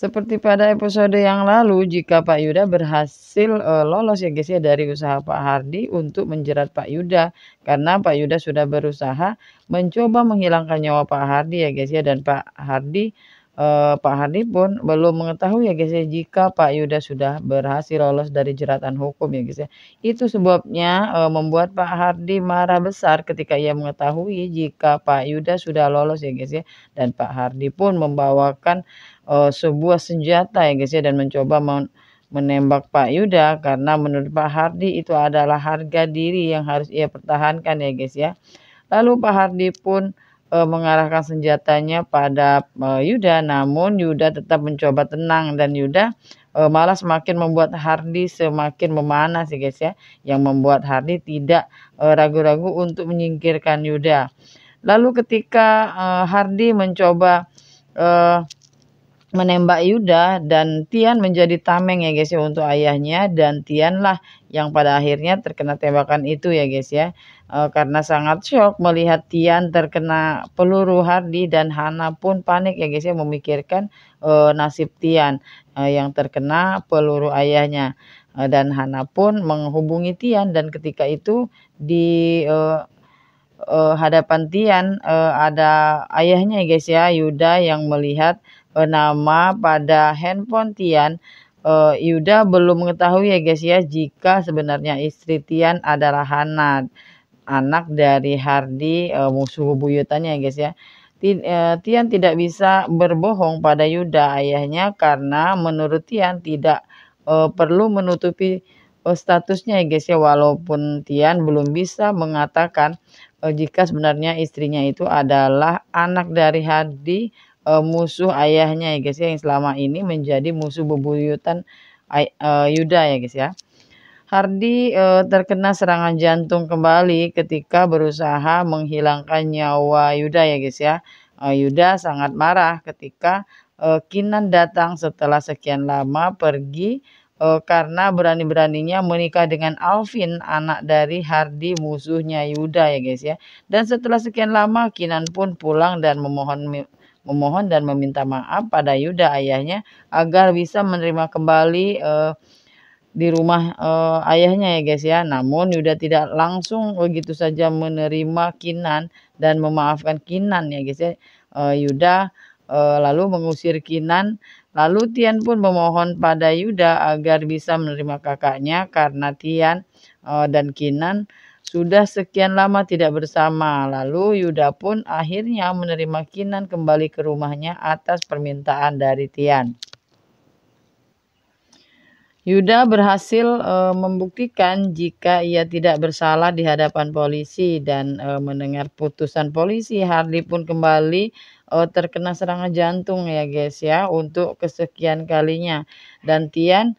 Seperti pada episode yang lalu, jika Pak Yuda berhasil lolos ya guys ya dari usaha Pak Hardi untuk menjerat Pak Yuda, karena Pak Yuda sudah berusaha mencoba menghilangkan nyawa Pak Hardi ya guys ya, dan Pak Hardi pun belum mengetahui ya guys ya jika Pak Yuda sudah berhasil lolos dari jeratan hukum ya guys ya. Itu sebabnya membuat Pak Hardi marah besar ketika ia mengetahui jika Pak Yuda sudah lolos ya guys ya, dan Pak Hardi pun membawakan sebuah senjata ya guys ya, dan mencoba menembak Pak Yuda, karena menurut Pak Hardi itu adalah harga diri yang harus ia pertahankan ya guys ya. Lalu Pak Hardi pun mengarahkan senjatanya pada Yuda, namun Yuda tetap mencoba tenang, dan Yuda malah semakin membuat Hardi semakin memanas ya guys ya, yang membuat Hardi tidak ragu-ragu untuk menyingkirkan Yuda. Lalu ketika Hardi mencoba menembak Yuda, dan Tian menjadi tameng ya guys ya untuk ayahnya, dan Tian lah yang pada akhirnya terkena tembakan itu ya guys ya. Karena sangat syok melihat Tian terkena peluru Hardi, dan Hana pun panik ya guys ya memikirkan nasib Tian yang terkena peluru ayahnya. Dan Hana pun menghubungi Tian, dan ketika itu di hadapan Tian ada ayahnya ya guys ya, Yuda, yang melihat nama pada handphone Tian. Yuda belum mengetahui ya guys ya jika sebenarnya istri Tian adalah Hana, anak dari Hardi, musuh bebuyutannya ya guys ya. Tian tidak bisa berbohong pada Yuda ayahnya, karena menurut Tian tidak perlu menutupi statusnya ya guys ya, walaupun Tian belum bisa mengatakan jika sebenarnya istrinya itu adalah anak dari Hardi, musuh ayahnya ya guys ya, yang selama ini menjadi musuh bebuyutan Yuda ya guys ya. Hardi terkena serangan jantung kembali ketika berusaha menghilangkan nyawa Yuda ya guys ya. Yuda sangat marah ketika Kinan datang setelah sekian lama pergi, karena berani-beraninya menikah dengan Alvin, anak dari Hardi, musuhnya Yuda ya guys ya. Dan setelah sekian lama Kinan pun pulang dan memohon dan meminta maaf pada Yuda ayahnya, agar bisa menerima kembali di rumah ayahnya ya guys ya. Namun Yuda tidak langsung begitu saja menerima Kinan dan memaafkan Kinan ya guys ya. Yuda lalu mengusir Kinan. Lalu Tian pun memohon pada Yuda agar bisa menerima kakaknya, karena Tian dan Kinan sudah sekian lama tidak bersama. Lalu Yuda pun akhirnya menerima Kinan kembali ke rumahnya atas permintaan dari Tian. Yuda berhasil membuktikan jika ia tidak bersalah di hadapan polisi, dan mendengar putusan polisi, Hardi pun kembali terkena serangan jantung ya guys ya untuk kesekian kalinya. Dan Tian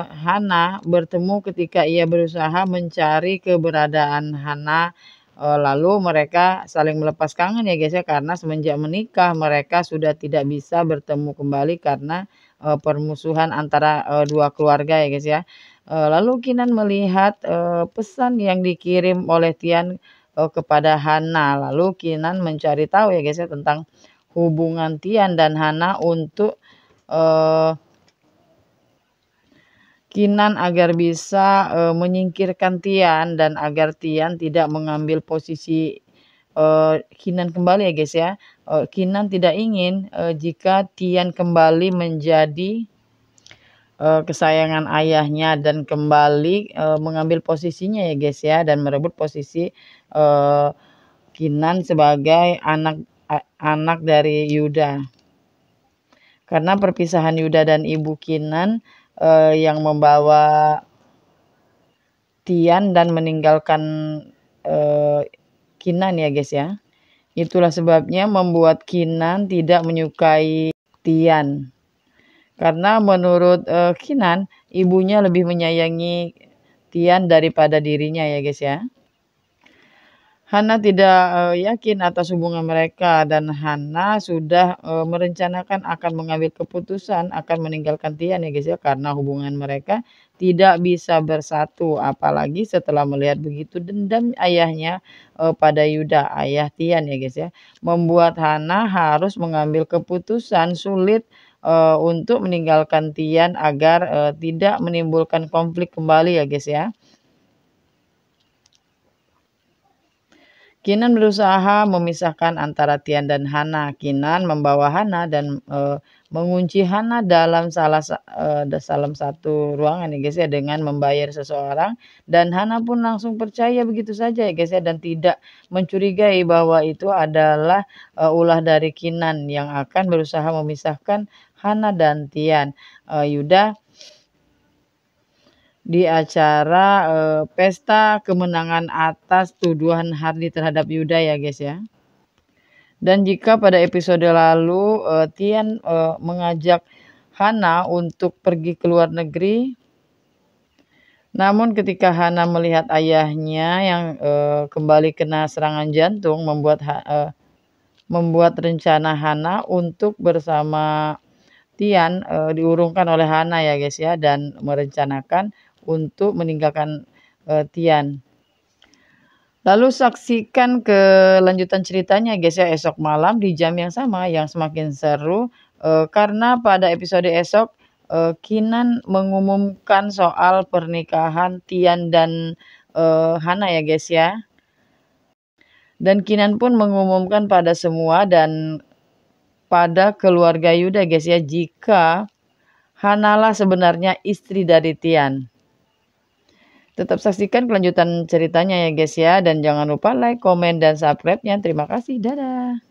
Hana bertemu ketika ia berusaha mencari keberadaan Hana. Lalu mereka saling melepas kangen ya guys ya, karena semenjak menikah mereka sudah tidak bisa bertemu kembali karena permusuhan antara dua keluarga ya guys ya. Lalu Kinan melihat pesan yang dikirim oleh Tian kepada Hana. Lalu Kinan mencari tahu ya guys ya tentang hubungan Tian dan Hana untuk Kinan agar bisa menyingkirkan Tian, dan agar Tian tidak mengambil posisi Kinan kembali ya guys ya. Kinan tidak ingin jika Tian kembali menjadi kesayangan ayahnya dan kembali mengambil posisinya ya guys ya, dan merebut posisi Kinan sebagai anak dari Yuda. Karena perpisahan Yuda dan ibu Kinan yang membawa Tian dan meninggalkan Kinan ya guys ya. Itulah sebabnya membuat Kinan tidak menyukai Tian. Karena menurut Kinan, ibunya lebih menyayangi Tian daripada dirinya ya guys ya. Hana tidak yakin atas hubungan mereka, dan Hana sudah merencanakan akan mengambil keputusan akan meninggalkan Tian ya guys ya, karena hubungan mereka tidak bisa bersatu, apalagi setelah melihat begitu dendam ayahnya pada Yuda, ayah Tian ya guys ya, membuat Hana harus mengambil keputusan sulit untuk meninggalkan Tian agar tidak menimbulkan konflik kembali ya guys ya. Kinan berusaha memisahkan antara Tian dan Hana. Kinan membawa Hana dan mengunci Hana dalam salah satu ruangan ya guys ya, dengan membayar seseorang, dan Hana pun langsung percaya begitu saja ya guys ya, dan tidak mencurigai bahwa itu adalah ulah dari Kinan yang akan berusaha memisahkan Hana dan Tian. Yuda di acara pesta kemenangan atas tuduhan Hardy terhadap Yuda ya guys ya. Dan jika pada episode lalu Tian mengajak Hana untuk pergi ke luar negeri, namun ketika Hana melihat ayahnya yang kembali kena serangan jantung, membuat rencana Hana untuk bersama Tian diurungkan oleh Hana ya guys ya, dan merencanakan untuk meninggalkan Tian. Lalu saksikan kelanjutan ceritanya guys ya esok malam di jam yang sama, yang semakin seru karena pada episode esok Kinan mengumumkan soal pernikahan Tian dan Hana ya guys ya. Dan Kinan pun mengumumkan pada semua dan pada keluarga Yuda guys ya, jika Hana lah sebenarnya istri dari Tian. Tetap saksikan kelanjutan ceritanya ya guys ya, dan jangan lupa like, komen, dan subscribe-nya. Terima kasih, dadah.